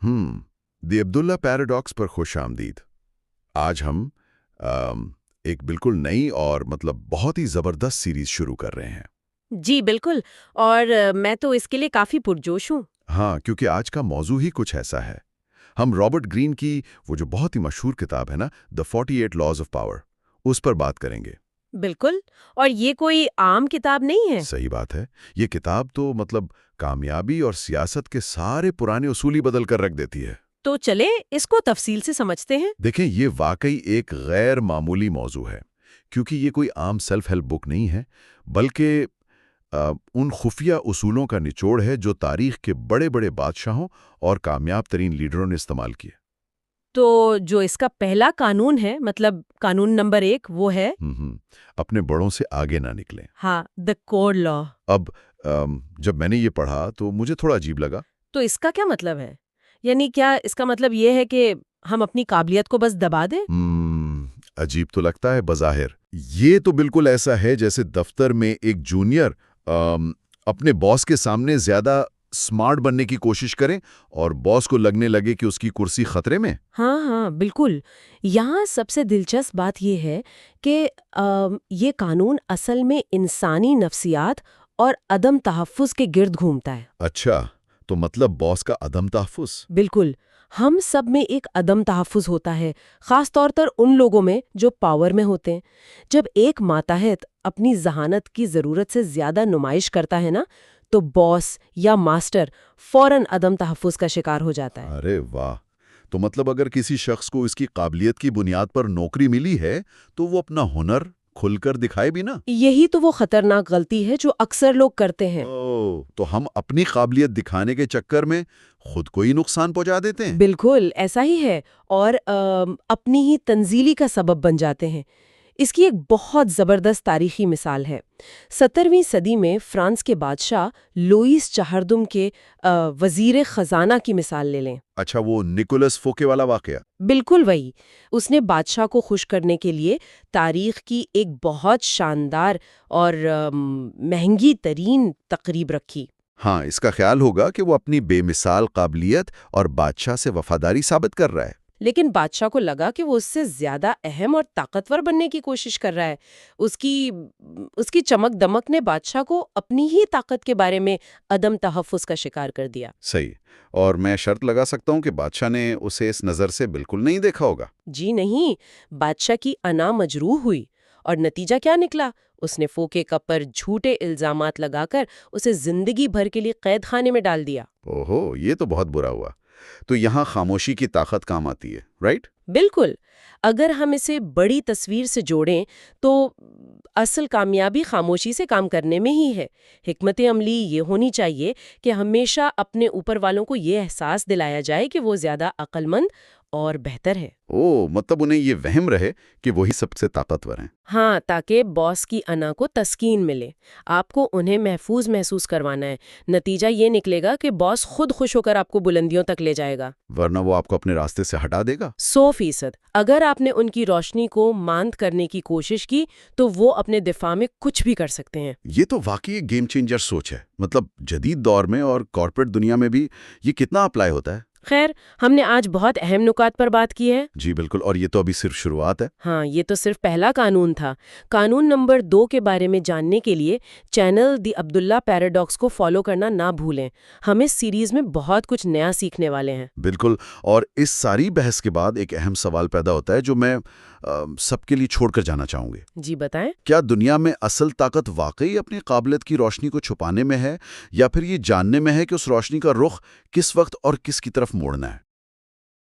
دی عبداللہ paradox پر خوش آمدید۔ آج ہم ایک بالکل نئی اور بہت ہی زبردست سیریز شروع کر رہے ہیں۔ جی بالکل، اور میں تو اس کے لیے کافی پرجوش ہوں۔ ہاں، کیونکہ آج کا موضوع ہی کچھ ایسا ہے۔ ہم رابرٹ گرین کی وہ جو بہت ہی مشہور کتاب ہے نا، The 48 Laws of Power، اس پر بات کریں گے۔ بالکل، اور یہ کوئی عام کتاب نہیں ہے۔ صحیح بات ہے، یہ کتاب تو کامیابی اور سیاست کے سارے پرانے اصول ہی بدل کر رکھ دیتی ہے۔ تو چلے اس کو تفصیل سے سمجھتے ہیں۔ دیکھیں، یہ واقعی ایک غیر معمولی موضوع ہے، کیونکہ یہ کوئی عام سیلف ہیلپ بک نہیں ہے، بلکہ ان خفیہ اصولوں کا نچوڑ ہے جو تاریخ کے بڑے بڑے بادشاہوں اور کامیاب ترین لیڈروں نے استعمال کیے۔ تو جو اس کا پہلا قانون ہے، قانون نمبر 1، وہ ہے اپنے بڑوں سے آگے نہ نکلیں۔ ہاں، دا کوڈ لا۔ اب جب میں نے یہ پڑھا تو مجھے تھوڑا عجیب لگا۔ تو اس کا کیا مطلب ہے؟ یعنی کیا اس کا مطلب یہ ہے کہ ہم اپنی قابلیت کو بس دبا دیں؟ عجیب تو لگتا ہے بظاہر۔ یہ تو بالکل ایسا ہے جیسے دفتر میں ایک جونیئر اپنے باس کے سامنے زیادہ سمارٹ بننے کی کوشش کریں اور باس کو لگنے لگے کہ اس کی کرسی خطرے میں۔ ہاں بالکل۔ یہاں سب سے دلچسپ بات یہ ہے کہ یہ قانون اصل میں انسانی نفسیات اور عدم تحفظ کے گرد گھومتا ہے۔ اچھا، تو باس کا عدم تحفظ؟ بالکل، ہم سب میں ایک عدم تحفظ ہوتا ہے، خاص طور پر ان لوگوں میں جو پاور میں ہوتے ہیں۔ جب ایک ماتحت اپنی ذہانت کی ضرورت سے زیادہ نمائش کرتا ہے نا، تو باس یا ماسٹر فوراً عدم تحفظ کا شکار ہو جاتا ہے۔ ارے واہ! تو اگر کسی شخص کو اس کی قابلیت کی بنیاد پر نوکری ملی ہے تو وہ اپنا ہنر کھل کر دکھائے بھی نا۔ یہی تو وہ خطرناک غلطی ہے جو اکثر لوگ کرتے ہیں۔ تو ہم اپنی قابلیت دکھانے کے چکر میں خود کو ہی نقصان پہنچا دیتے ہیں۔ بالکل ایسا ہی ہے، اور اپنی ہی تنزیلی کا سبب بن جاتے ہیں۔ اس کی ایک بہت زبردست تاریخی مثال ہے۔ 17ویں صدی میں فرانس کے بادشاہ لوئیس چہردم کے وزیر خزانہ کی مثال لے لیں۔ اچھا، وہ نکولس فوکے والا واقعہ؟ بالکل وہی۔ اس نے بادشاہ کو خوش کرنے کے لیے تاریخ کی ایک بہت شاندار اور مہنگی ترین تقریب رکھی۔ ہاں، اس کا خیال ہوگا کہ وہ اپنی بے مثال قابلیت اور بادشاہ سے وفاداری ثابت کر رہا ہے۔ لیکن بادشاہ کو لگا کہ وہ اس سے زیادہ اہم اور طاقتور بننے کی کوشش کر رہا ہے۔ اس کی چمک دمک نے بادشاہ کو اپنی ہی طاقت کے بارے میں عدم تحفظ کا شکار کر دیا۔ صحیح، اور میں شرط لگا سکتا ہوں کہ بادشاہ نے اسے اس نظر سے بالکل نہیں دیکھا ہوگا۔ جی نہیں، بادشاہ کی انا مجروح ہوئی، اور نتیجہ کیا نکلا؟ اس نے فوکے کا پر جھوٹے الزامات لگا کر اسے زندگی بھر کے لیے قید خانے میں ڈال دیا۔ اوہو، یہ تو بہت برا ہوا۔ تو یہاں خاموشی کی طاقت کام آتی ہے، رائٹ؟ بالکل۔ اگر ہم اسے بڑی تصویر سے جوڑیں تو اصل کامیابی خاموشی سے کام کرنے میں ہی ہے۔ حکمت عملی یہ ہونی چاہیے کہ ہمیشہ اپنے اوپر والوں کو یہ احساس دلایا جائے کہ وہ زیادہ عقل مند اور بہتر ہے۔ انہیں یہ وہم رہے کہ وہی سب سے طاقتور ہیں۔ ہاں، تاکہ باس کی انا کو تسکین ملے۔ آپ کو انہیں محفوظ محسوس کروانا ہے۔ نتیجہ یہ نکلے گا کہ باس خود خوش ہو کر آپ کو بلندیوں تک لے جائے گا، ورنہ وہ آپ کو اپنے راستے سے ہٹا دے گا۔ 100%۔ اگر آپ نے ان کی روشنی کو ماند کرنے کی کوشش کی تو وہ اپنے دفاع میں کچھ بھی کر سکتے ہیں۔ یہ تو واقعی ایک گیم چینجر سوچ ہے۔ جدید دور میں اور کارپوریٹ دنیا میں بھی یہ کتنا اپلائی ہوتا ہے؟ خیر، ہم نے آج بہت اہم نکات پر بات کی ہے۔ جی بالکل، اور یہ تو ابھی صرف شروعات ہے۔ ہاں، یہ تو صرف پہلا قانون تھا۔ قانون نمبر 2 کے بارے میں جاننے کے لیے چینل دی عبداللہ پیراڈاکس کو فالو کرنا نہ بھولیں۔ ہم اس سیریز میں بہت کچھ نیا سیکھنے والے ہیں۔ بالکل، اور اس ساری بحث کے بعد ایک اہم سوال پیدا ہوتا ہے جو میں سب کے لیے چھوڑ کر جانا چاہوں گے۔ جی بتائیں۔ کیا دنیا میں اصل طاقت واقعی اپنی قابلیت کی روشنی کو چھپانے میں ہے، یا پھر یہ جاننے میں ہے کہ اس روشنی کا رخ کس وقت اور کس کی طرف موڑنا ہے؟